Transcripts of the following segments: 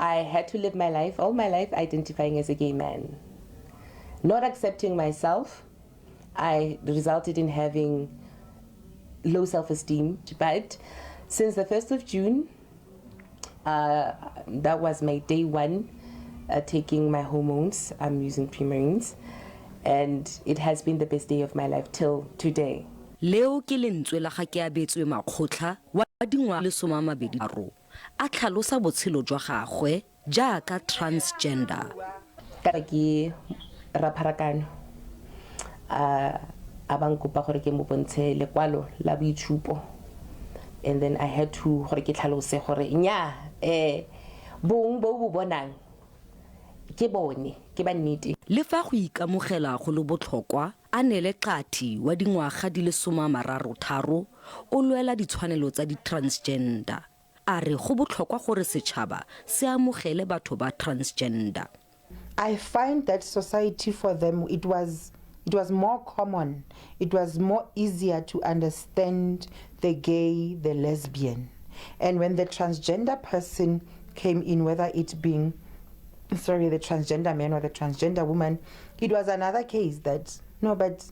I had to live my life, all my life, identifying as a gay man. Not accepting myself, I resulted in having low self-esteem. But since the 1st of June, that was my day one, taking my hormones. I'm using Primarines, and it has been the best day of my life till today. Leo ke lentswe la ga ke abetswe makgotla wa dingwa le 23 a tlhalosa botshelo jwa gagwe jaaka transgender. Ka ke rapharakano a bang kopa gore ke mo bontshe lekwalo la boitshupo, and then I had to gore ke tlhalose gore nya bong bo bo bonang ke bone ke ba nnete. Le fa go ikamogela go le botlhokwa a nele Qati wa dingwaga di le 33 o lwela ditshwanelo tsa di-transgender a re go botlhokwa gore setšhaba se amogele batho ba transgender. I find that society for them it was more common, it was more easier to understand the gay, the lesbian, and when the transgender person came in, whether it being the transgender man or the transgender woman, it was another case that no, but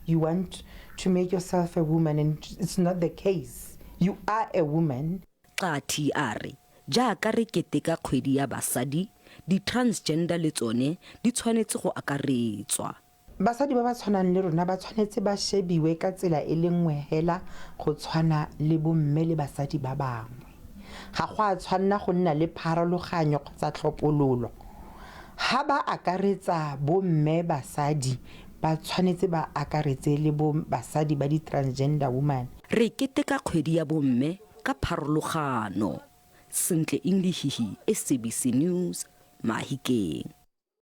you want to make yourself a woman, and it's not the case. You are a woman. Qati a re jaaka re keteka kgwedi ya basadi di-transgender le tsone di tshwanetse go akaretswa. Basadi ba ba tshwanang le rona ba tshwanetse ba shebiwe ka tsela e le nngwe hela go tshwana le bomme le basadi ba bangwe. Ga go a tshwanna go nna le pharologanyo kgotsa tlhopololo. Ha ba akaretsa bomme basadi ba tshwanetse ba akaretse le basadi ba di-transgender woman. Re keteka kgwedi ya bomme ka pharologano. Sentle English, SABC News, Mahikeng.